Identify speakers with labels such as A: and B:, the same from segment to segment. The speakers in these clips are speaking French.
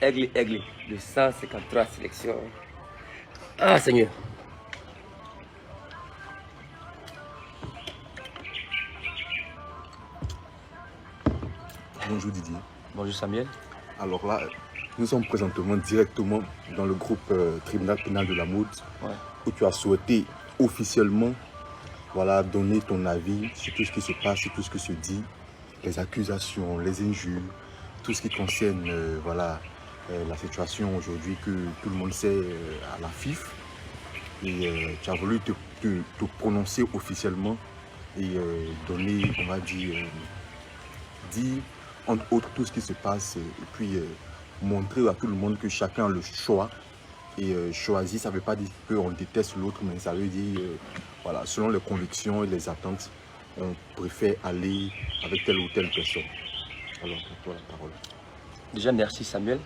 A: aigle de 153 sélections. Ah Seigneur.
B: Bonjour Didier.
A: Bonjour Samuel.
B: Alors là, nous sommes présentement directement dans le groupe tribunal pénal de la Maude, où tu as souhaité officiellement donner ton avis sur tout ce qui se passe, sur tout ce qui se dit, les accusations, les injures, tout ce qui concerne la situation aujourd'hui que tout le monde sait à la FIF. Et tu as voulu te prononcer officiellement et donner, on va dire entre autres tout ce qui se passe et puis montrer à tout le monde que chacun a le choix. Et choisir, ça ne veut pas dire qu'on déteste l'autre, mais ça veut dire, selon les convictions et les attentes, on préfère aller avec telle ou telle personne. Alors, pour toi, la parole.
A: Déjà, merci Samuel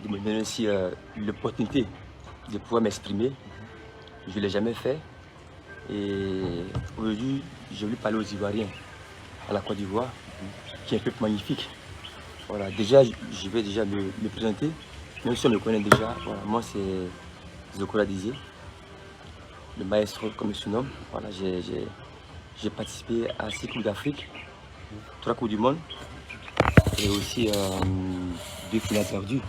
A: de me donner aussi l'opportunité de pouvoir m'exprimer. Je ne l'ai jamais fait. Et aujourd'hui, je voulais parler aux Ivoiriens, à la Côte d'Ivoire, qui est un peuple magnifique. Voilà, déjà, je vais déjà me présenter. Même si on me connaît déjà, moi c'est Zokora Dizier, le maestro comme je surnomme. Voilà, j'ai participé à 6 Coupes d'Afrique, 3 Coupes du Monde et aussi 2 finales perdues.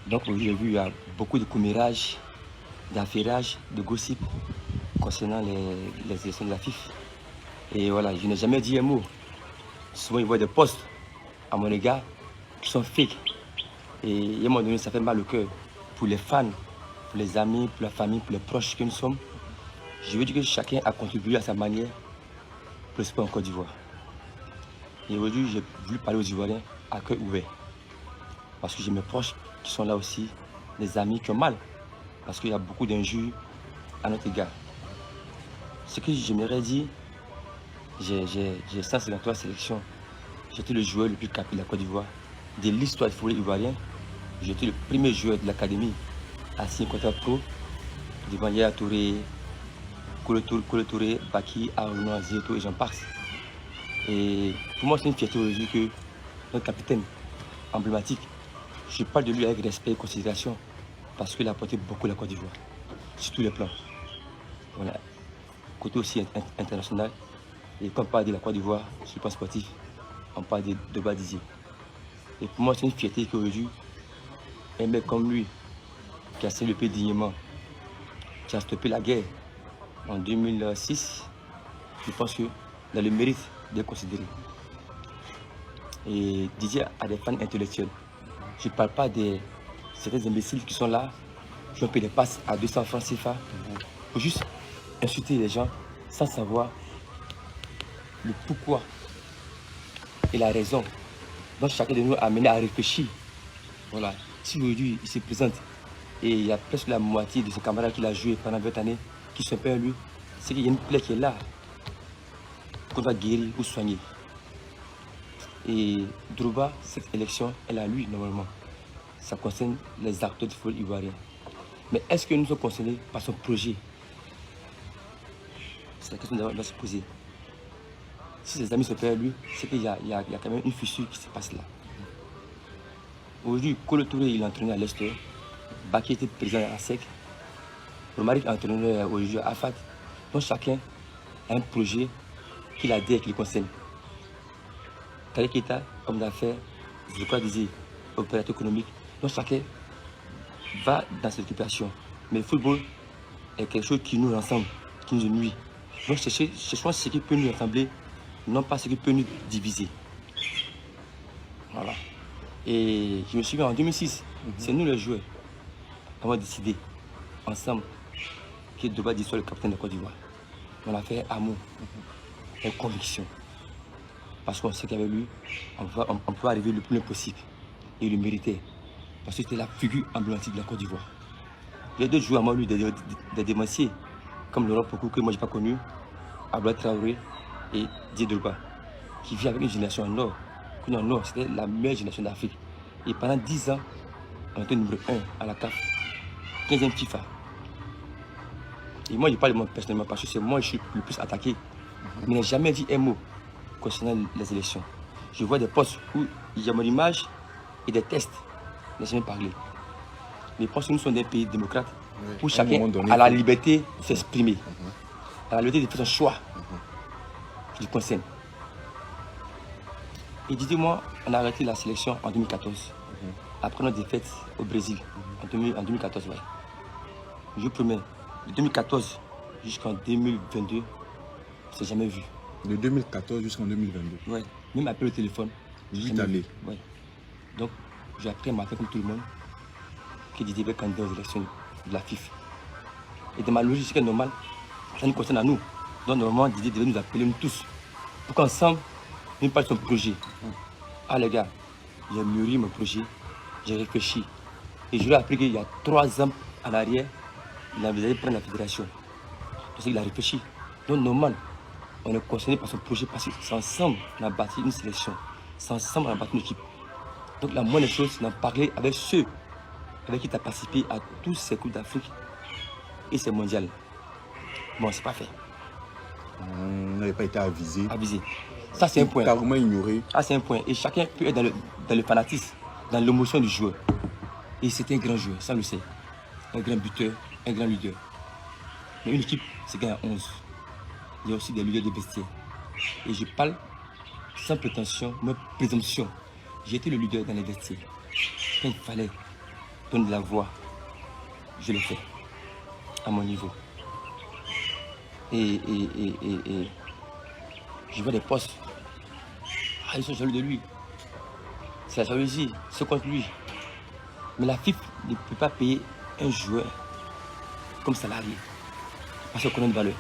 A: Donc aujourd'hui j'ai vu beaucoup de commérages, d'affairages, de gossip concernant les élections de la FIF. Et voilà, je n'ai jamais dit un mot. Souvent ils voient des posts à mon égard qui sont fake. Et à un moment donné, ça fait mal au cœur pour les fans, pour les amis, pour la famille, pour les proches que nous sommes. Je veux dire que chacun a contribué à sa manière pour le sport en Côte d'Ivoire. Et aujourd'hui, j'ai voulu parler aux Ivoiriens à cœur ouvert. Parce que j'ai mes proches qui sont là aussi, des amis qui ont mal. Parce qu'il y a beaucoup d'injures à notre égard. Ce que j'aimerais dire, j'ai 153 sélections. J'étais le joueur le plus capé de la Côte d'Ivoire. De l'histoire du football ivoirien, j'étais le premier joueur de l'académie à signer un contrat pro devant Yaya Touré, Kolo Touré, Baki, Aruna, Zieto et j'en passe. Et pour moi, c'est une fierté aujourd'hui que notre capitaine emblématique, je parle de lui avec respect et considération parce qu'il a apporté beaucoup à la Côte d'Ivoire, sur tous les plans. Voilà. Côté aussi international, et quand on parle de la Côte d'Ivoire sur le plan sportif, on parle de Badizier. Et pour moi, c'est une fierté qu'aujourd'hui, un mec comme lui, qui a servi le pays dignement, qui a stoppé la guerre en 2006, je pense qu'il a le mérite d'être considéré. Et Didier a des fans intellectuels. Je ne parle pas de certains imbéciles qui sont là, qui ont payé des passes à 200 francs CFA pour juste insulter les gens sans savoir le pourquoi et la raison. Donc chacun de nous a amené à réfléchir. Voilà. Si aujourd'hui il se présente et il y a presque la moitié de ses camarades qu'il a joué pendant 20 années qui sont perdus lui, c'est qu'il y a une plaie qui est là qu'on doit guérir ou soigner. Et Drouba, cette élection, elle a lui normalement. Ça concerne les acteurs du football ivoirien. Mais est-ce que nous sommes concernés par son projet? C'est la question qu'on doit se poser. Si ses amis se perdent lui, c'est qu'il y a quand même une fissure qui se passe là. Aujourd'hui, Kolo Touré, il est entraîné à Leicester. Baki était président à SEC. Romaric est entraîneur aujourd'hui à AFAT. Donc chacun a un projet qu'il a dit et qui le concerne. Kale Keita, homme d'affaires, Zokora Dizier, opérateur économique. Donc chacun va dans cette occupation. Mais le football est quelque chose qui nous rassemble, qui nous unit. Donc cherchons ce qui peut nous rassembler, non pas ce qui peut nous diviser. Voilà. Et je me souviens en 2006, c'est nous les joueurs qui avons décidé ensemble que Drouba Dizier soit le capitaine de Côte d'Ivoire. On a fait amour, avec conviction. Parce qu'on sait qu'avec lui, on peut arriver le plus loin possible. Et il le méritait. Parce que c'était la figure emblématique de la Côte d'Ivoire. Il y a d'autres joueurs à moi, lui, des démentiers, comme Laurent Pokou, que moi je n'ai pas connu, Abdoulaye Traoré et Didier Drogba, qui vit avec une génération en or. Nous en or, c'était la meilleure génération d'Afrique. Et pendant 10 ans, on était numéro 1 à la CAF, 15e FIFA. Et moi, je parle de moi personnellement parce que c'est moi que je suis le plus attaqué. Mais je n'ai jamais dit un mot concernant les élections. Je vois des posts où il y a mon image et des tests. Je n'ai jamais parlé. Mais je pense que nous sommes des pays démocrates où chacun a la liberté de s'exprimer, a la liberté de faire son choix qui le concerne. Et dites-moi, on a arrêté la sélection en 2014, après notre défaite au Brésil, en 2014. Ouais. Je vous promets, de 2014 jusqu'en 2022, on ne s'est jamais vu.
B: De 2014 jusqu'en 2022.
A: Ouais, même appelé au téléphone.
B: Vite aller.
A: Ouais. Donc, j'ai appris à matin comme tout le monde que Didier était candidat aux élections de la FIFA. Et de ma logique, c'est normal, ça nous concerne à nous. Donc, normalement, Didier devait nous appeler, nous tous, pour qu'ensemble, nous parlions de son projet. Ah, les gars, j'ai mûri mon projet, j'ai réfléchi. Et je lui ai appris qu'il y a 3 ans à l'arrière, il envisageait de prendre la fédération. Parce qu'il a réfléchi. Donc, normal, on est concerné par son projet parce que c'est ensemble qu'on a bâti une sélection. C'est ensemble qu'on a bâti une équipe. Donc, la moindre chose, c'est d'en parler avec ceux avec qui tu as participé à tous ces Coupes d'Afrique et ces mondiales. Bon, c'est pas fait.
B: On n'avait pas été avisé.
A: Avisé. Ça, c'est un point.
B: Carrément ignoré.
A: Ah, c'est un point. Et chacun peut être dans le fanatisme, dans l'émotion du joueur. Et c'est un grand joueur, ça on le sait. Un grand buteur, un grand leader. Mais une équipe, c'est gagné à 11. Il y a aussi des leaders de vestiaire. Et je parle sans prétention, mais présomption. J'ai été le leader dans les vestiaires. Quand il fallait donner de la voix, je l'ai fait. À mon niveau. Et je vois des postes. Ah, ils sont jaloux de lui. C'est la jalousie, c'est contre lui. Mais la FIFA ne peut pas payer un joueur comme salarié. Parce qu'on connaît une valeur.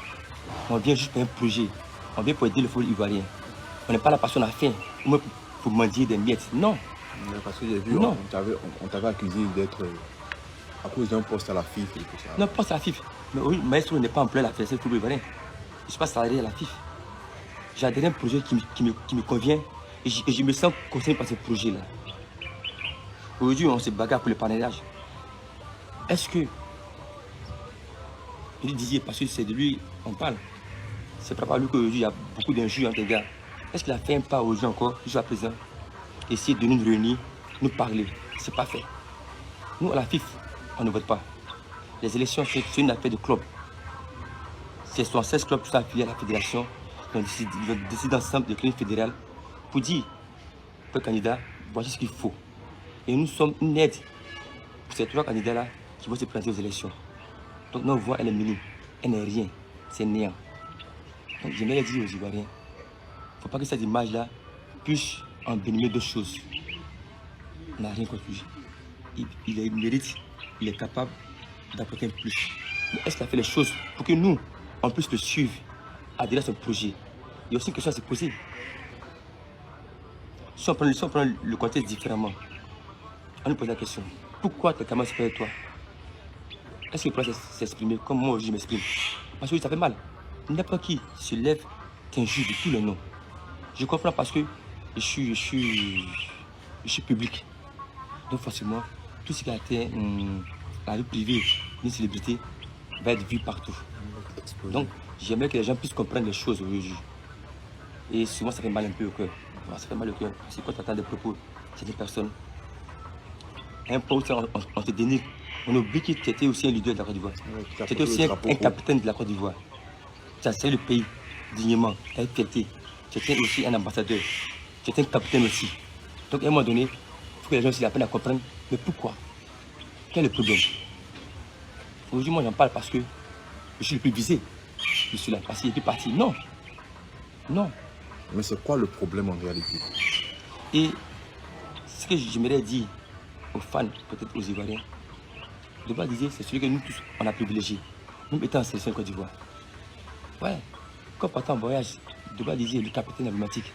A: On vient juste pour un projet. On vient pour aider le football ivoirien. On n'est pas là parce qu'on a faim. Ou même pour mendier des miettes. Non.
B: Parce que j'ai vu,
A: non.
B: On t'avait accusé d'être à cause d'un poste à la FIFA et tout ça.
A: Non, poste à la FIFA. Mais oui, Maestro n'est pas employé à la fédération du football ivoirien. Je ne suis pas salarié à la FIFA. J'ai adhéré à un projet qui me convient et je me sens concerné par ce projet-là. Aujourd'hui, on se bagarre pour le parrainage. Est-ce que, je lui disais, parce que c'est de lui on parle, c'est pas par lui qu'aujourd'hui il y a beaucoup d'injures entre les gars. Est-ce qu'il a fait un pas aujourd'hui encore, jusqu'à présent, essayer de nous réunir, nous parler? C'est pas fait. Nous, à la FIFA, on ne vote pas. Les élections, c'est une affaire de club. C'est 76 clubs qui sont affiliés à la fédération. Ils ont décidé ensemble de créer une fédérale pour dire aux candidats, voici ce qu'il faut. Et nous sommes une aide pour ces 3 candidats-là qui vont se présenter aux élections. Donc notre voix, elle est minime. Elle n'est rien. C'est néant. Donc j'aimerais dire aux Ivoiriens, il ne faut pas que cette image-là puisse envenimer deux choses. On n'a rien contre lui. Il mérite, il est capable d'apporter un plus. Mais est-ce qu'il a fait les choses pour que nous, on puisse le suivre, adhérer à son projet? Il y a aussi une question à se poser. Si on prend le contexte différemment, on nous pose la question, pourquoi tes camarades supérieurs toi? Est-ce qu'il pourrait s'exprimer comme moi aujourd'hui je m'exprime? Parce que ça fait mal. N'importe qui se lève, t'injure de tous les noms. Je comprends parce que je suis public. Donc forcément, tout ce qui a été la vie privée d'une célébrité va être vu partout. Donc j'aimerais que les gens puissent comprendre les choses aujourd'hui. Et souvent ça fait mal un peu au cœur. Ça fait mal au cœur. Parce que quand tu entends des propos, c'est des personnes. Un peu où on te dénigre. On oublie que tu étais aussi un leader de la Côte d'Ivoire. Tu étais aussi un capitaine de la Côte d'Ivoire. Tu as servi le pays dignement, tu as été fierté. Tu étais aussi un ambassadeur. Tu étais un capitaine aussi. Donc à un moment donné, il faut que les gens s'y apprennent à comprendre. Mais pourquoi? Quel est le problème? Aujourd'hui, moi j'en parle parce que je suis le plus visé. Je suis là parce qu'il est plus parti. Non. Non.
B: Mais c'est quoi le problème en réalité?
A: Et ce que j'aimerais dire aux fans, peut-être aux Ivoiriens, de pas dire c'est celui que nous tous on a privilégié. Nous étant en sélection de Côte d'Ivoire. Ouais, quand on part en voyage, de pas dire le capitaine emblématique.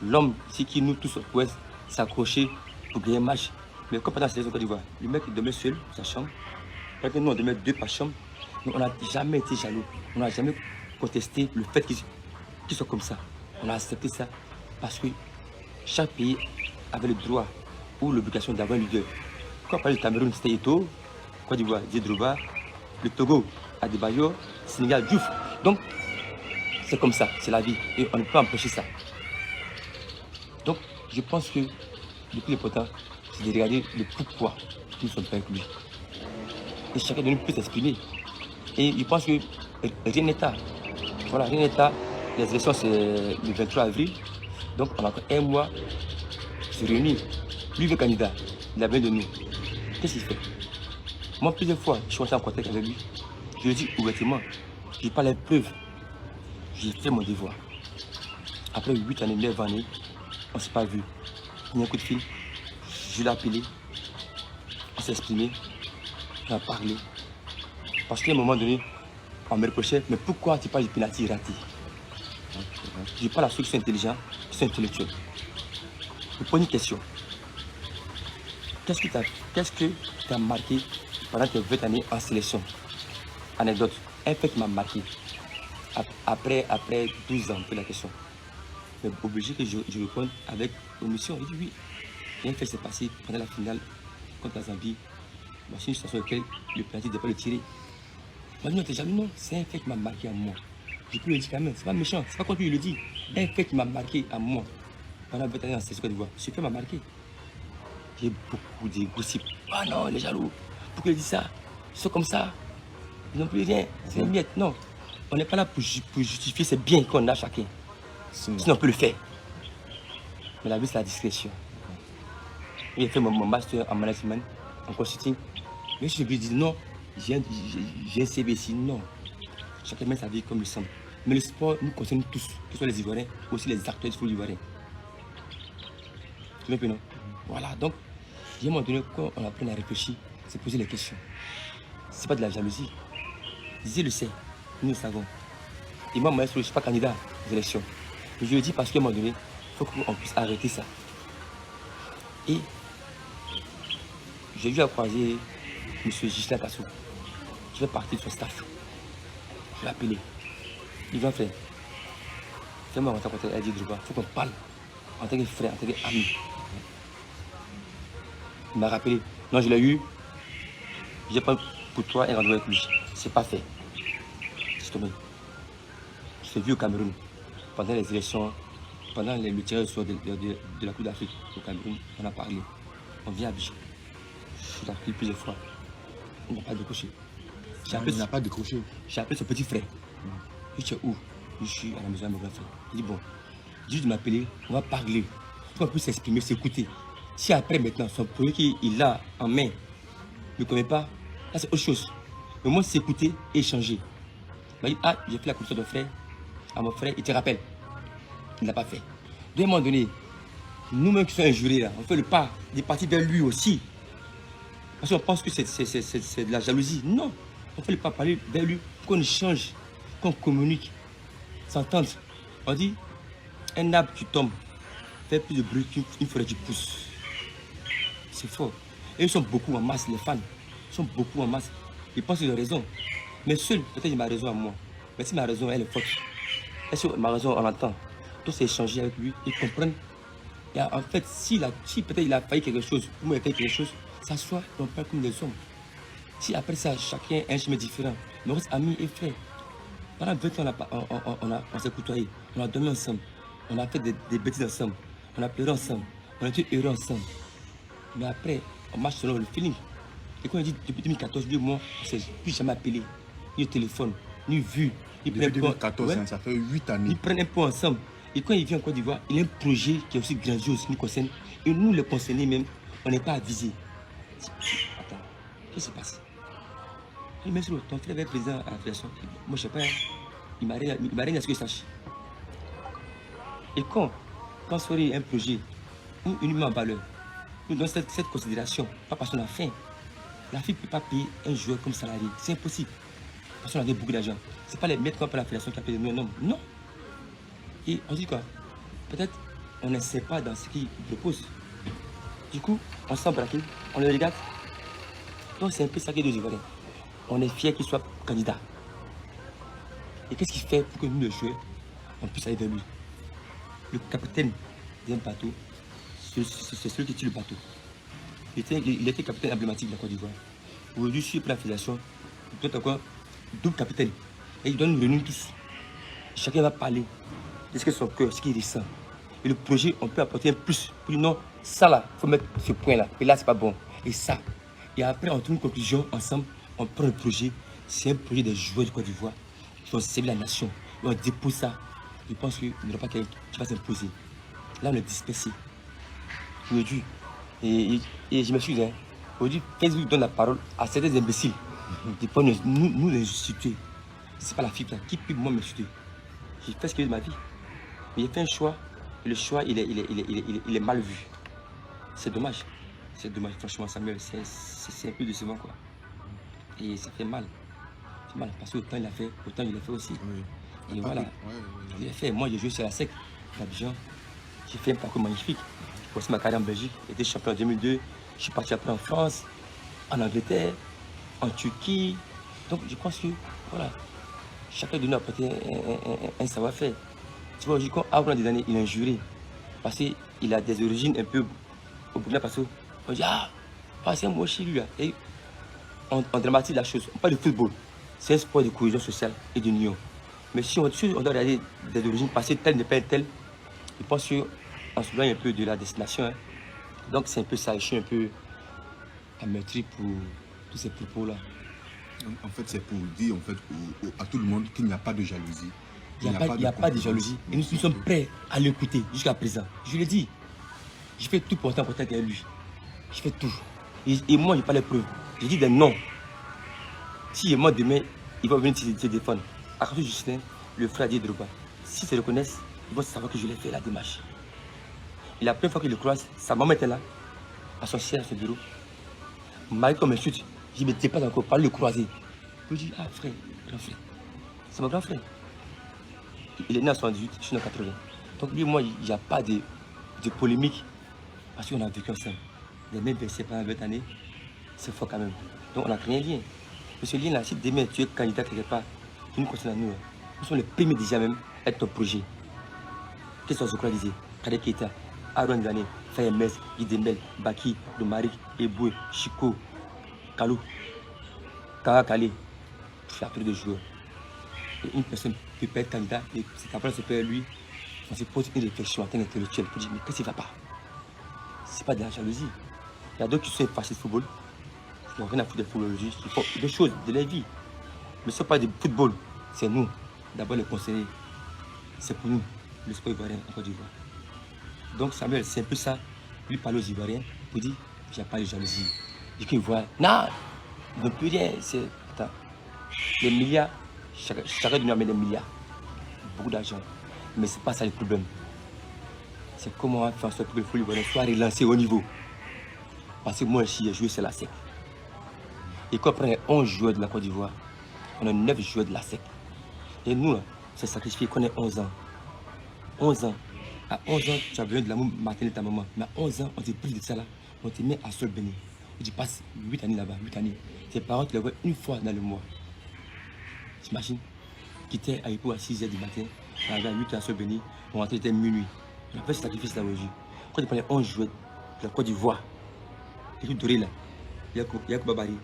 A: L'homme, c'est qui nous tous pouvaient s'accrocher pour gagner un match. Mais quand on part en sélection de Côte d'Ivoire, le mec il demeure seul dans sa chambre. Parce que nous on demeure 2 par chambre. Donc, on n'a jamais été jaloux. On n'a jamais contesté le fait qu'ils soient comme ça. On a accepté ça parce que chaque pays avait le droit ou l'obligation d'avoir un leader. Quand on parle du Cameroun, c'était Eto'o, Côte d'Ivoire, Diedroba, le Togo, Adebayor, Sénégal, Diouf. Donc, c'est comme ça, c'est la vie. Et on ne peut pas empêcher ça. Donc, je pense que le plus important, c'est de regarder le pourquoi nous ne sommes pas avec lui. Et chacun de nous peut s'exprimer. Et je pense que rien n'est tard. Voilà, rien n'est tard. Les élections, c'est le 23 avril. Donc, on a encore un mois pour se réunir. Lui, le candidat, il a besoin de nous. Qu'est-ce qu'il fait? Moi, plusieurs fois, je suis entré en contact avec lui. Je lui dis ouvertement, je parle les preuves. J'ai fait mon devoir. Après 8 années, 9 années, on ne s'est pas vu. Il y a un coup de fil, je l'ai appelé, on s'est exprimé, on a parlé. Parce qu'à un moment donné, on me reprochait, mais pourquoi tu parles du pénalty raté? Je dis pas la solution intelligente, c'est intellectuel. Je pose une question. Qu'est-ce que t'as marqué pendant tes 20 années en sélection? Anecdote, un fait qui m'a marqué. Après 12 ans, on pose la question. Mais obligé que je réponde avec omission. Il dit oui. Et un fait s'est passé pendant la finale contre la Zambie. C'est une situation dans laquelle le penalty ne devait pas le tirer. Moi, je dis non, c'est un fait qui m'a marqué à moi. Je peux le dire quand même, c'est pas méchant, c'est pas quand lui il le dit. Un fait qui m'a marqué à moi pendant 20 années en sélection Côte d'Ivoire. Ce fait m'a marqué. J'ai beaucoup de gossips. Ah non, les jaloux. Pourquoi il dit ça? Ils sont comme ça. Ils n'ont plus rien. C'est une miette. Non. On n'est pas là pour justifier ces biens qu'on a chacun. Sinon, on peut le faire. Mais la vie, c'est la discrétion. J'ai fait mon master en management, en consulting. Mais je lui dis non, j'ai un CV ici. Non. Chacun met sa vie comme il semble. Mais le sport nous concerne tous, que ce soit les Ivoiriens, aussi les acteurs du football ivoirien. Tu vois, non? Voilà. Donc, il y a un moment donné, quand on apprend à réfléchir, c'est poser les questions. C'est pas de la jalousie. Dieu le sait, nous le savons. Et moi, je ne suis pas candidat aux élections. Mais je le dis parce qu'à un moment donné, il faut qu'on puisse arrêter ça. Et j'ai eu à croiser M. Gislain Tassou. Je vais partir de son staff. Je l'ai appelé. Il va faire. Fais-moi rentrer en contact avec Drouba. Il faut qu'on parle en tant que frère, en tant qu'ami. Il m'a rappelé. Non, je l'ai eu. J'ai pas pour toi un rendez-vous avec lui. C'est pas fait. Je t'ai vu au Cameroun pendant les élections, pendant le tirage au sort de la Coupe d'Afrique au Cameroun. On a parlé. On vient à Abidjan. Je l'ai appelé plusieurs fois. Il n'a pas décroché.
B: Il n'a pas décroché.
A: J'ai appelé son petit frère. Il dit où? Je suis à la maison de mon grand frère. Il dit bon, juste de m'appeler, on va parler. Pour qu'on puisse s'exprimer, s'écouter. Si après maintenant, son projet qu'il a en main ne me connaît pas, là c'est autre chose. Mais moi, c'est écouter et échanger. Il m'a dit, ah, j'ai fait la commission de frère à mon frère, il te rappelle. Il ne l'a pas fait. De un moment donné, nous-mêmes qui sommes injuriés là, on fait le pas de partir vers lui aussi. Parce qu'on pense que c'est de la jalousie. Non, on fait le pas parler vers lui, qu'on échange, qu'on communique, s'entende. On dit, un arbre qui tombe fait plus de bruit qu'une forêt qui pousse. C'est fort. Et ils sont beaucoup en masse, les fans. Ils sont beaucoup en masse. Ils pensent qu'ils ont raison. Mais seul, peut-être il m'a raison à moi. Mais si ma raison, elle est forte. Est-ce que ma raison, on l'entend? Tout s'est échangé avec lui, ils comprennent. Et en fait, si peut-être il a failli quelque chose, ou moi il a fait quelque chose, ça soit, on parle comme des hommes. Si après ça, chacun a un chemin différent, mais on reste amis et frères. Pendant 20 ans, on s'est côtoyés, on a dormi ensemble, on a fait des bêtises ensemble, on a pleuré ensemble, on a été heureux ensemble. Mais après, on marche selon le feeling. Et quand il dit depuis 2014, lui et moi, on ne s'est plus jamais appelé, ni au téléphone, ni vu.
B: Depuis 2014, ouais, ça fait 8 années.
A: Ils prennent un peu ensemble. Et quand il vient en Côte d'Ivoire, il a un projet qui est aussi grandiose, qui nous concerne. Et nous, les concernés même, on n'est pas avisés. Attends, qu'est-ce qui se passe? Il dit, même ton frère est président à la fédération. Moi, je ne sais pas, il m'a rien à ce que je sache. Et quand Sori a un projet, où il nous met en valeur, nous donnons cette considération, pas parce qu'on a faim. La fille ne peut pas payer un joueur comme salarié. C'est impossible. Parce qu'on avait beaucoup d'argent. Ce n'est pas les maîtres comme la fédération qui a payé nous un homme. Non. Et on dit quoi? Peut-être on ne sait pas dans ce qu'ils proposent. Du coup, on s'embraque, on le regarde. Donc c'est un peu ça qui est deux Ivoiriens. On est fiers qu'il soit candidat. Et qu'est-ce qu'il fait pour que nous, les joueurs, on puisse aller vers lui? Le capitaine d'un bateau, c'est celui qui tire le bateau. Il était capitaine emblématique de la Côte d'Ivoire. Aujourd'hui, je suis pour la fédération, peut-être encore double capitaine. Et il doit nous réunir tous. Chacun va parler de ce que son cœur, ce qu'il ressent. Et le projet, on peut apporter un plus. Pour dire non, Ça là, il faut mettre ce point là. Et là, c'est pas bon. Et ça. Et après, on trouve une conclusion ensemble. On prend le projet. C'est un projet des joueurs du Côte d'Ivoire qui vont servir la nation. Et on dépose ça. Je pense qu'il n'y aura pas quelqu'un qui va s'imposer. Là, on est dispersé. Aujourd'hui. Et je m'excuse. Hein. Aujourd'hui, Facebook donne la parole à certains imbéciles. Nous les insulter. C'est pas la fille là. Qui peut moi m'insulter? J'ai fait ce que je veux de ma vie. Mais j'ai fait un choix. Et le choix, il est mal vu. C'est dommage. C'est dommage, franchement, Samuel. C'est un peu décevant, quoi. Et ça fait mal. C'est mal. Parce qu'autant il a fait, autant il a fait aussi. Oui. Et voilà. Il a fait. Moi, j'ai joué sur la SEC, d'Abidjan. J'ai fait un parcours magnifique. J'ai commencé ma carrière en Belgique. J'ai été champion en 2002. Je suis parti après en France, en Angleterre, en Turquie. Donc, je pense que, voilà, chacun de nous a apporté un savoir-faire. Tu vois, quand avant des années, il a juré. Parce qu'il a des origines un peu au Burkina Faso. On dit, ah, c'est un mochi lui. Et on dramatise la chose. On parle de football. C'est un sport de cohésion sociale et d'union. Mais si on doit regarder des origines passées, tel n'est pas tel, je pense qu'on se loigne un peu de la destination. Hein. Donc c'est un peu ça. Je suis un peu ameurtri pour tous ces propos-là.
B: En fait, c'est pour dire en fait, à tout le monde qu'il n'y a pas de jalousie.
A: Il n'y a pas de jalousie. Et nous sommes prêts à l'écouter jusqu'à présent. Je le dis. Je fais tout pour être en contact avec lui. Je fais tout. Et moi, je n'ai pas les preuves. Je dis des noms. Si moi demain, il va venir te défendre. À côté de Justin, le frère d'Hydroba. S'ils se reconnaissent, ils vont savoir que je l'ai fait la démarche. Et la première fois qu'il le croise, sa maman était là, à son siège, à son bureau. Marie comme insulte, je ne me dis pas encore, pas le croiser. Je lui dis, ah frère, grand frère. C'est mon grand frère. Il est né en 78, je suis né en 80. Donc lui, moi, il n'y a pas de polémique. Parce qu'on a vécu ensemble. Les mêmes versets pendant 20 années, c'est fort quand même. Donc on n'a rien lien. Mais ce lien-là, si demain tu es candidat quelque part, tu nous continues à nous. Nous sommes les premiers déjà même à être ton projet. Qu'est-ce que Zokra disait? Kadek Keita, Aaron Gane, Faye Mes, Guidemel, Baki, Domarik, Eboué, Chico, Kalou, Kara Kale. Je suis appelé de joueurs. Et une personne peut pas être candidat et c'est après ce père lui, on se pose une réflexion en tant qu'intellectuel pour dire mais qu'est-ce qui ne va pas? C'est pas de la jalousie. Il y a d'autres qui sont effacés de football, qui n'ont rien à foutre de footballogie, qui font des choses de leur vie. Mais ce n'est pas du football, c'est nous. D'abord les conseillers, c'est pour nous, le sport ivoirien en Côte d'Ivoire. Donc Samuel, c'est un peu ça, lui parler aux Ivoiriens pour dire qu'il n'y a pas de jalousie. Il dit qu'ils voient, non, ils n'ont plus rien, c'est. Attends, les milliards, chacun de nous a mis des milliards, beaucoup d'argent. Mais ce n'est pas ça le problème. C'est comment on va faire en sorte que le football ivoirien soit relancé au niveau. Parce que moi, ici, j'ai joué sur la SEC. Et quand on prend 11 joueurs de la Côte d'Ivoire, on a 9 joueurs de la SEC. Et nous, là, c'est sacrifié qu'on ait 11 ans. 11 ans. À 11 ans, tu as besoin de l'amour maternel de ta maman. Mais à 11 ans, on te prive de ça là. On te met à Sol Béni. Et tu passes 8 années là-bas, 8 années. Tes parents, tu les vois une fois dans le mois. T'imagines? Quitter à Ipo à 6h du matin, arriver à 8h à Sol Béni, on rentrait, c'était minuit. On a fait ce sacrifice là aujourd'hui. Quand tu prenais 11 joueurs de la Côte d'Ivoire, et tout doré là, Yakou Babari,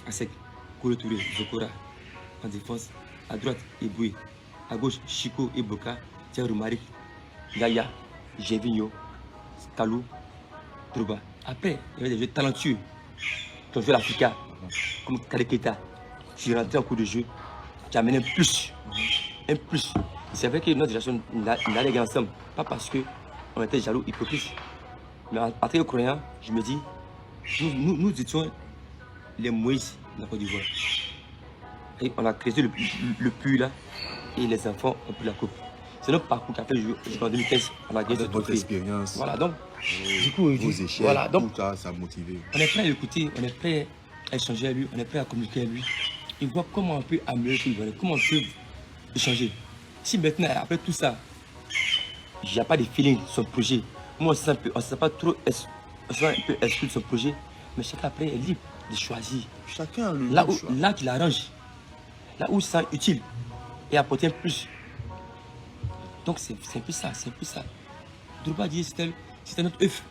A: Asek, Kolo Touré, Zokora, en défense, à droite, Eboué, à gauche, Chico et Boka, Thierry Marik, Gaya, Jevinho, Kalou, Trouba. Après, il y avait des jeux talentueux qui ont joué l'Africa, comme Kadek Keita. Je suis rentré en cours de jeu, qui a amené un plus. Un plus. C'est vrai que notre génération n'a les gars ensemble, pas parce qu'on était jaloux, hypocrites. Mais en tant que Coréen, je me dis, nous étions les Moïse de la Côte d'Ivoire. Et on a créé le puits là, et les enfants ont pris la coupe. C'est notre parcours qui a fait en 2015 à la guerre de
B: votre expérience.
A: Voilà, donc, du coup,
B: vos échecs,
A: voilà, donc,
B: tout ça, ça a motivé.
A: On est prêt à l'écouter, on est prêt à échanger avec lui, on est prêt à communiquer avec lui. Et voir comment on peut améliorer tout le comment on peut échanger. Si maintenant, après tout ça, il n'y a pas de feeling sur son projet, moi on ne sait pas trop, on se sent un peu exclu de son projet, mais chacun après est libre de choisir.
B: Chacun le choix.
A: Là qu'il arrange, là où c'est utile et apporter un plus. Donc c'est un peu ça, c'est un peu ça. Drogba dit c'était notre œuf.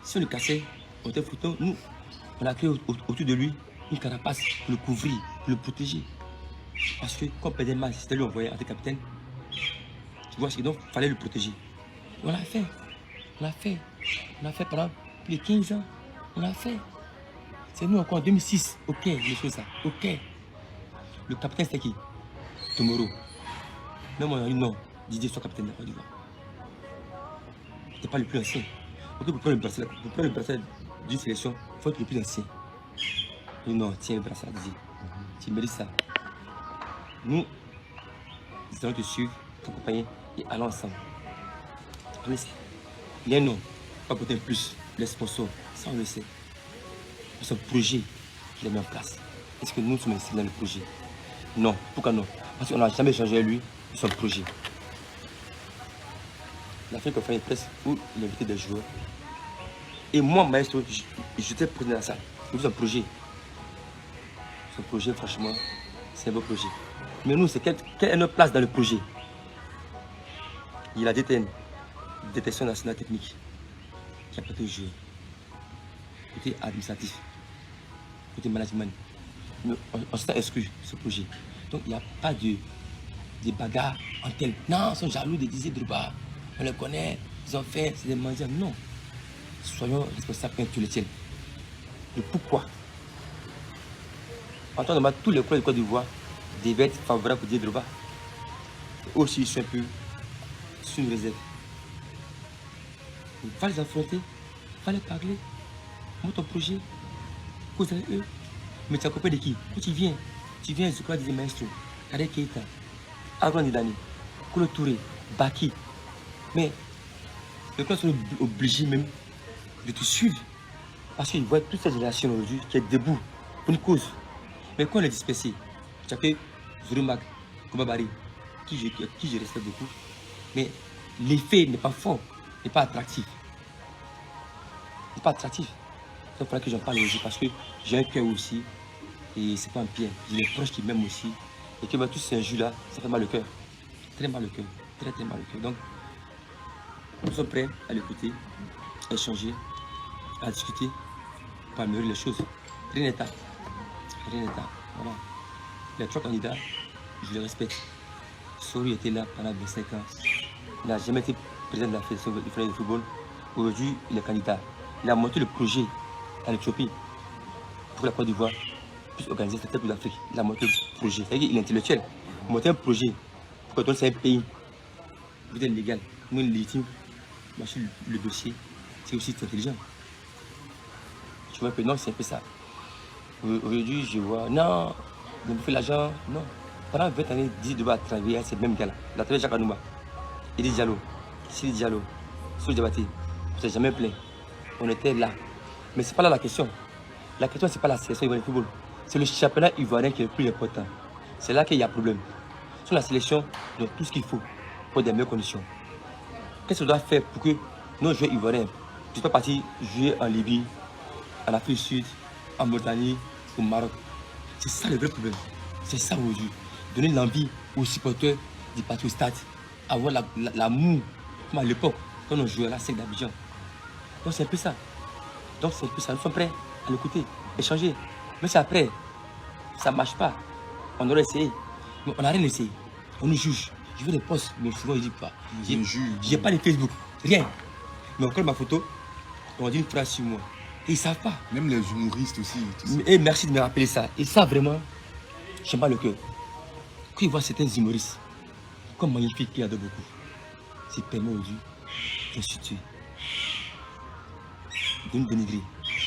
A: Si on le cassait, on était foutu, nous, on a créé autour de lui une carapace pour le couvrir, pour le protéger. Parce que quand on perdait le match, c'était lui envoyé en tant que capitaine. Tu vois, donc il fallait le protéger. On l'a fait. On a fait. On a fait pendant plus de 15 ans. On a fait. C'est nous encore en 2006. Ok, monsieur ça. Ok. Le capitaine c'était qui? Tomoro. Même on a dit non. Didier soit capitaine de la Côte d'Ivoire. Tu n'es pas le plus ancien. Donc pour prendre le bracelet d'une sélection, il faut être le plus ancien. Et non, tiens le bracelet, Didier. Tu mérites ça. Nous, nous allons te suivre, t'accompagner et allons ensemble. Il y a un nom, pas peut-être plus, les sponsors, ça on le sait. C'est un projet qu'il a mis en place. Est-ce que nous sommes ici dans le projet? Non. Pourquoi non? Parce qu'on n'a jamais échangé avec lui sur son projet. La fin qu'on fait une presse où il invitait des joueurs. Et moi, maestro, j'étais présent à ça. C'est un projet. Ce projet, franchement, c'est un beau projet. Mais nous, c'est quelle est notre place dans le projet? Il a DTN, détection nationale technique, qui a prêté au jeu. Côté administratif, côté management. On s'est exclu ce projet. Donc il n'y a pas de bagarre en tel. Non, ils sont jaloux de Didier Drogba. On les connaît, ils ont fait, c'est des mendiants. Non. Soyons responsables quand tu les tiens. Le pourquoi? En temps normal, tous les clubs de Côte d'Ivoire devaient être favorables pour Didier Drogba. Aussi, je suis un peu sur une réserve. Il va les affronter, il va les parler. Montre ton projet, cause avec eux. Mais tu es accompagné de qui? Quand tu viens, je crois, disait maestro, Kade Keita, Aaron Didani, Kolo Touré, Baki. Mais les clubs sont obligés même de te suivre. Parce qu'ils voient toute cette génération aujourd'hui qui est debout pour une cause. Mais quand on est dispersé, tu as que Zurumak, Koubabari, qui je respecte beaucoup. Mais l'effet n'est pas fort, n'est pas attractif. n'est pas attractif. Il faudra que j'en parle aujourd'hui parce que j'ai un cœur aussi et c'est pas un pied. J'ai des proches qui m'aiment aussi et que tous ces injures-là, ça fait mal au cœur. Très mal au cœur. Très très mal au cœur. Donc, nous sommes prêts à l'écouter, à échanger, à discuter pour améliorer les choses. Rien n'est tard. Rien n'est tard. Voilà. Les trois candidats, je les respecte. Sori était là pendant 25 ans. Il n'a jamais été président de la Fédération de football. Aujourd'hui, il est candidat. Il a monté le projet en Éthiopie pour la Côte d'Ivoire puisse organiser cette Coupe d'Afrique. Il a monté le projet. C'est-à-dire qu'il est intellectuel. Monter un projet pour que c'est un pays, vous êtes légal, nous légitime, marcher le dossier, c'est aussi intelligent. Tu vois que non, c'est un peu ça. Aujourd'hui, je vois, non, il me fait l'argent, non. Pendant 20 années, Didier Drogba a travaillé avec ces mêmes gars-là. Il a travaillé Jacques Anouma, Idi Diallo, Sidi Diallo, Souley Diabaté. On ne s'est jamais plaint. On était là. Mais ce n'est pas là la question. La question, ce n'est pas la sélection ivoirienne de football. C'est le championnat ivoirien qui est le plus important. C'est là qu'il y a problème. Sur la sélection, ils ont tout ce qu'il faut pour des meilleures conditions. Qu'est-ce qu'on doit faire pour que nos joueurs ivoiriens ne puissent pas partir jouer en Libye, en Afrique du Sud, en Mauritanie, au Maroc? C'est ça le vrai problème. C'est ça aujourd'hui. Donner l'envie aux supporters de partir au stade, avoir l'amour, comme à l'époque, quand on jouait à la SEC d'Abidjan. Donc c'est un peu ça. Donc c'est un peu ça. Nous sommes prêts à l'écouter, échanger. Mais c'est après, ça ne marche pas. On aurait essayé, mais on n'a rien essayé. On nous juge. Je veux des posts, mais souvent ils disent pas. J'ai pas de Facebook, rien. Mais on colle ma photo, on dit une phrase sur moi. Et ils ne savent pas.
B: Même les humoristes aussi.
A: Et merci de me rappeler ça. Et ça vraiment, j'aime pas le cœur. Quand ils voient certains humoristes, comme magnifique qu'il y a de beaucoup, c'est permis aujourd'hui d'insulter, de nous dénigrer,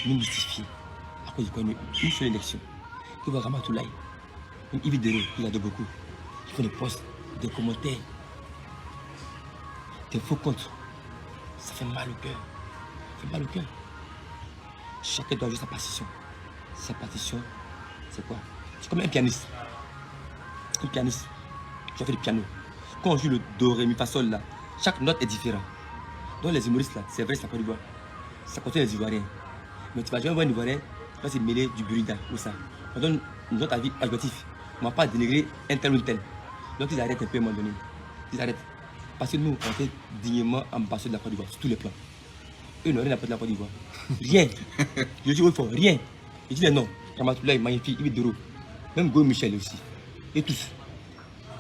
A: de nous mystifier. À cause de une seule élection. Tu vois Ramatoulaye, même Yves Dero, il y a de beaucoup. Ils font des posts, des commentaires, des faux comptes. Ça fait mal au cœur. Ça fait mal au cœur. Chacun doit jouer sa partition. Sa partition, c'est quoi? C'est comme un pianiste. Un pianiste. Tu as fait du piano. Quand on joue le do, ré, mi, fa, sol là, chaque note est différente. Donc les humoristes là, c'est vrai, ça peut voir. Ça contient les Ivoiriens. Mais tu vas jouer un Ivoirien, tu vas se mêler du burida ou ça. On donne notre avis objectif. On ne va pas dénigrer un tel ou tel. Donc ils arrêtent un peu à un moment donné. Ils arrêtent. Parce que nous, on est dignement ambassadeurs de la Côte d'Ivoire sur tous les plans. Eux n'ont rien à faire de la Côte d'Ivoire. Rien. Je dis, il faut rien. Je dis les noms. Ramatoulaye, magnifique, Yves Dero. Même Go Michel aussi. Et tous.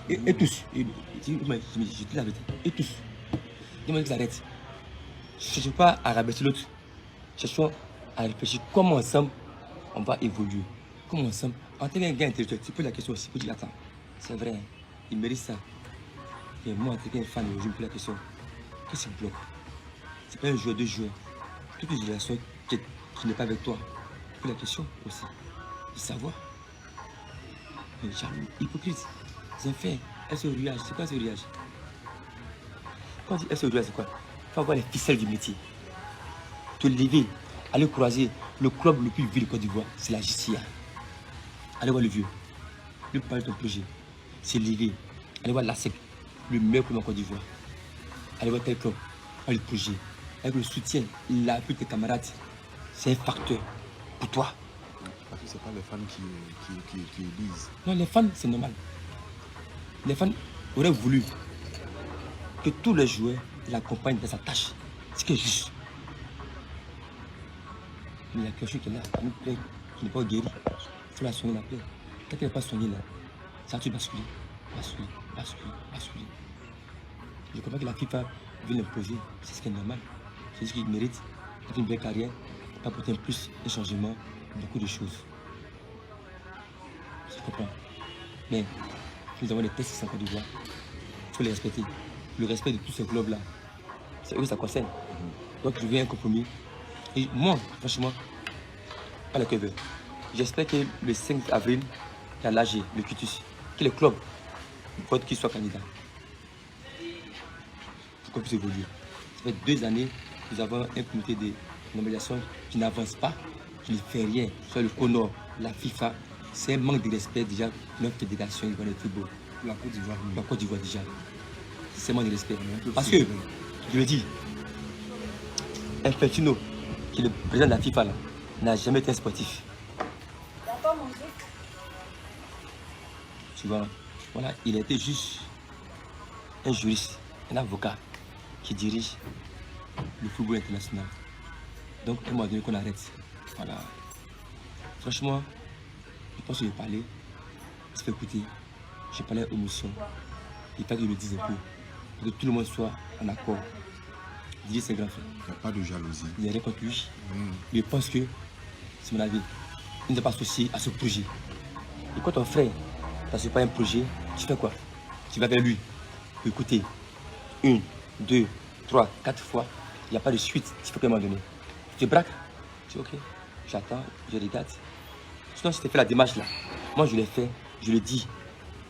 A: Et tous. Je dis la vérité. Et tous. Dis-moi qu'ils arrêtent. ne cherchons pas à rabaisser l'autre. Cherchons à réfléchir comment ensemble on va évoluer. Comment ensemble, en tant qu'un gars intellectuel, tu poses la question aussi, tu dis attends, c'est vrai, il mérite ça. Et moi, en tant qu'un fan, je me pose la question, qu'est-ce qui bloque? C'est pas un joueur, deux joueurs. Toute une génération qui n'est pas avec toi. Pose la question aussi, de savoir. Mais jaloux, hypocrite, c'est un fait. SORUH, c'est quoi SORUH? Quand on dit SORUH, c'est quoi? Il faut avoir les ficelles du métier. Te lever, aller croiser le club le plus vieux de Côte d'Ivoire, c'est la JCA. Allez voir le vieux, lui parler de ton projet, c'est lever. Allez voir l'ASEC, le meilleur club en Côte d'Ivoire. Allez voir tel club, parler de projet. Avec le soutien, l'appui de tes camarades, c'est un facteur pour toi.
B: Parce que ce n'est pas les fans qui disent.
A: Non, les fans, c'est normal. Les fans auraient voulu que tous les joueurs l'accompagnent dans sa tâche. Ce qui est juste. Mais il y a quelque chose qui est là, une plaie qui n'est pas guérie. Il faut la soigner, la plaie. Quand elle n'est pas soignée là, ça va basculer, basculer, basculer, basculer. Je comprends que la FIFA veut l'imposer, c'est ce qui est normal. C'est ce qu'il mérite. Il a fait une belle carrière, il peut apporter un plus, un changement, beaucoup de choses. Je comprends. Mais nous avons des tests en Côte d'Ivoire. Il faut les respecter. Le respect de tous ces clubs-là, c'est eux que ça concerne. Donc je viens à un compromis. Et moi, franchement, pas le cœur veut. J'espère que le 5 avril, il y a l'AG, le Cutus, que les clubs votent qu'ils soient candidats. Pour qu'on puisse évoluer. Ça fait 2 années, nous avons un comité de nomination qui n'avance pas, qui ne fait rien. Soit le CONOR, la FIFA, c'est un manque de respect déjà pour notre fédération de football.
B: La Côte d'Ivoire.
A: La Côte d'Ivoire déjà. C'est un manque de respect. Parce que, je le dis, Infantino, qui est le président de la FIFA, n'a jamais été un sportif. Tu vois, voilà, il a été juste un juriste, un avocat qui dirige le football international. Donc, à un moment donné qu'on arrête. Voilà. Franchement, je pense que j'ai parlé, je peux écouter, j'ai parlé émotion. Il faut qu'il le dise un peu, pour que tout le monde soit en accord. Didier, c'est grand frère.
B: Il n'y a pas de jalousie.
A: Il n'y a rien contre lui. Mais je pense que, c'est mon avis, il ne doit pas associer à ce projet. Et quand ton frère n'associe pas un projet, tu fais quoi? Tu vas vers lui, écouter, 1, 2, 3, 4 fois, il n'y a pas de suite, il faut qu'à un moment donné. Tu te braques, tu dis ok, j'attends, je regarde. Sinon, si tu fais la démarche là, moi je l'ai fait, je le dis,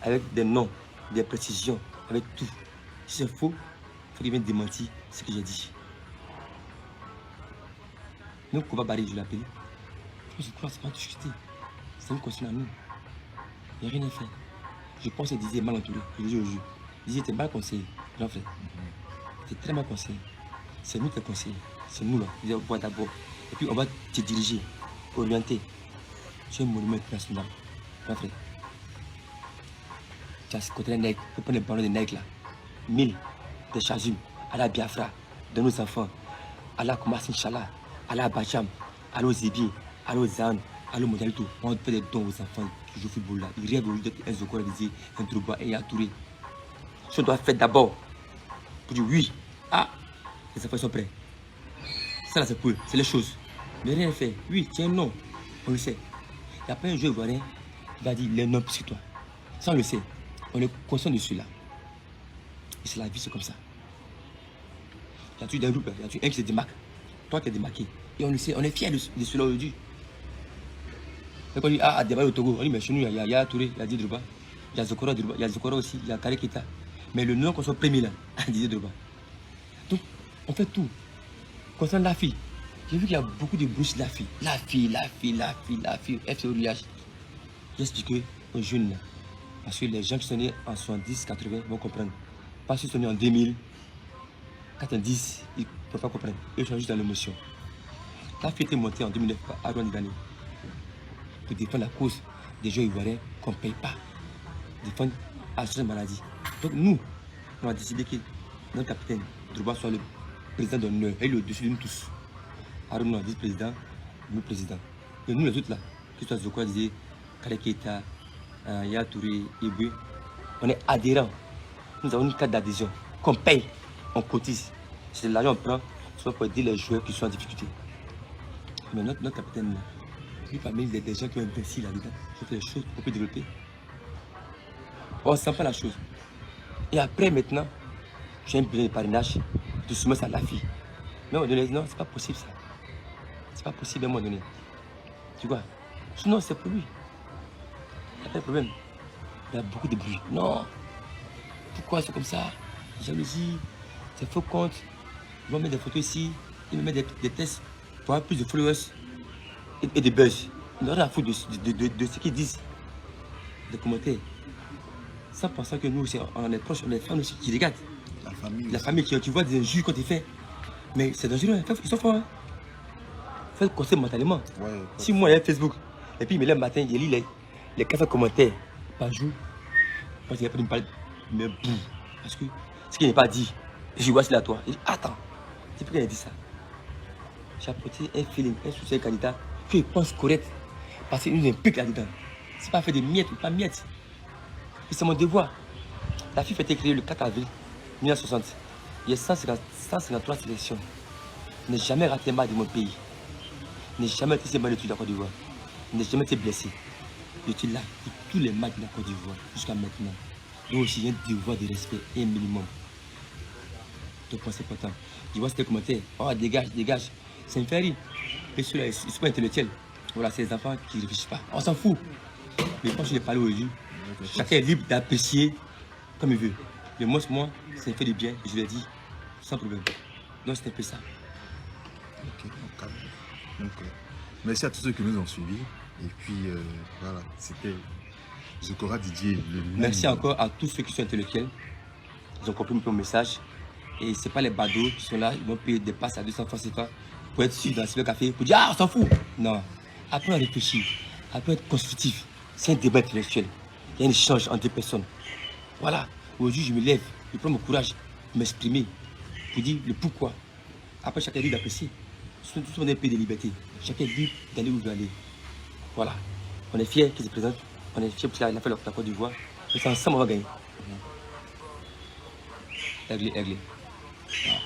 A: avec des noms, des précisions, avec tout. Si c'est faux, il faut qu'il vienne démentir ce que j'ai dit. Nous, Koba Barry, je l'appelle. Je crois que c'est pas discuté. C'est une question à nous. Il n'y a rien à faire. Je pense que Didier est mal entouré. Je le dis au juge. Didier était mal conseillé, grand frère. C'était très mal conseillé. C'est nous qui t'avons conseillé. C'est nous là. Didier, bois d'abord. Et puis on va te diriger, orienter. Tu es un monument international, grand frère. Tu as ce côté nègre. Tu peux prendre les ballons des nègres là. 1000, des Chazum, à la Biafra, de nos enfants. À la Komas Inch'Allah, à la Bacham, à l'Ozibi, à l'Ozan, à l'Omodalito. On fait des dons aux enfants qui jouent au football là. Ils rêvent aujourd'hui d'être un Zokora, un Trouba et un Touré. Ce qu'on doit faire d'abord pour dire oui. Ah, les enfants sont prêts. Ça là c'est pour eux, c'est les choses. Mais rien fait. Oui, tiens, non. On le sait. Il n'y a pas un jeu ivoirien qui va dire les noms plus que toi. Ça on le sait. On est conscient de cela. Et c'est la vie, c'est comme ça. Il y a toujours des groupes, il y a toujours un qui se démarque. Toi qui es démarqué. Et on le sait, on est fiers de cela aujourd'hui. Quand on dit, ah, à débat au Togo, on dit, mais chez nous, il y a Touré, il y a Didier Drogba, il y a Zokora aussi, il y a Kare Keita. Mais le nom qu'on soit premier là, Didier Drogba. Donc, on fait tout. Concernant la fille, j'ai vu qu'il y a beaucoup de bruit sur la fille. La fille, FCORUH. J'ai expliqué aux jeunes là. Parce que les gens qui sont nés en 70, 80 vont comprendre. Parce qu'ils sont nés en 2000, 90, ils ne peuvent pas comprendre. Ils sont juste dans l'émotion. La fille était montée en 2009 par Aaron Dani pour défendre la cause des gens ivoiriens qu'on ne paye pas. Défendre à cette maladie. Donc nous, on a décidé que notre capitaine Drogba soit le président d'honneur. Et le dessus de nous tous. Aaron, vice-président, nous président. Et nous les autres là, que ce soit Zokora, disait, Kare Keita, Yaya Touré, Ibé, on est adhérents. Nous avons une carte d'adhésion qu'on paye, on cotise. C'est de l'argent qu'on prend, souvent pour aider les joueurs qui sont en difficulté. Mais notre capitaine, là, lui, parmi des gens qui ont investi là-dedans, qui ont fait des choses pour développer. On ne sent pas la chose. Et après, maintenant, j'ai un besoin de parrainage, de soumettre ça à la fille. Mais à un moment donné, non, c'est pas possible ça. C'est pas possible à un moment donné. Tu vois? Sinon, c'est pour lui. Il n'y a pas de problème. Il y a beaucoup de bruit. Non. Pourquoi c'est comme ça? Jalousie, c'est faux compte. Ils vont mettre des photos ici, ils me mettent des tests pour avoir plus de followers et de buzz. Ils n'ont rien à foutre de ce qu'ils disent, des commentaires. Sans penser que nous aussi, on est proches, on est fans aussi qui regardent. La famille qui, tu vois des injures quand ils font. Mais c'est dangereux, ils sont forts. Il faut être conseiller mentalement. Ouais, si moi, il y a Facebook, et puis il me lève le matin, il lit les 4 commentaires par jour, parce qu'il a pas de me parler, mais boum. Parce que ce qui n'est pas dit, je vois c'est à toi. Je dis, attends, c'est pourquoi il a dit ça. J'ai apporté un feeling, un soutien candidat que je pense correct, parce qu'il nous implique là-dedans. C'est pas fait de miettes ou pas miettes. Et c'est mon devoir. La FIFA a été créée le 4 avril 1960. Il y a 153 sélections. Je n'ai jamais raté un match de mon pays. Je n'ai jamais été mal de la Côte d'Ivoire. Je n'ai jamais été blessé. Je suis là pour tous les matchs de la Côte d'Ivoire jusqu'à maintenant. Donc aussi, j'ai un devoir de respect et un minimum. Donc c'est important. Je vois ces commentaires. Oh, dégage, dégage. C'est une féerie. Et ceux-là, ils sont pas intellectuels. Voilà, c'est les enfants qui ne réfléchissent pas. On s'en fout. Mais quand je l'ai parlé aujourd'hui, chacun est libre d'apprécier comme il veut. Mais moi, ça me fait du bien. Et je l'ai dit sans problème. Donc c'est un peu ça.
B: Ok, donc, merci à tous ceux qui nous ont suivis. Et puis, voilà, c'était Zokora Didier.
A: Merci encore à tous ceux qui sont intellectuels. Ils ont compris mon message. Et ce n'est pas les badauds qui sont là, ils vont payer des passes à 200 francs CFA pour être sûr dans le café, pour dire ah, on s'en fout. Non. Après, on réfléchit. Après, être constructif. C'est un débat intellectuel. Il y a un échange entre deux personnes. Voilà. Aujourd'hui, je me lève, je prends mon courage de m'exprimer pour dire le pourquoi. Après, chacun est libre d'apprécier. Nous sommes un pays de liberté. Chacun est libre d'aller où il veut aller. Voilà. On est fiers qu'il se présente. On est fiers parce qu'il a fait la Côte d'Ivoire. Et c'est ensemble qu'on va gagner. Aiglé. Voilà.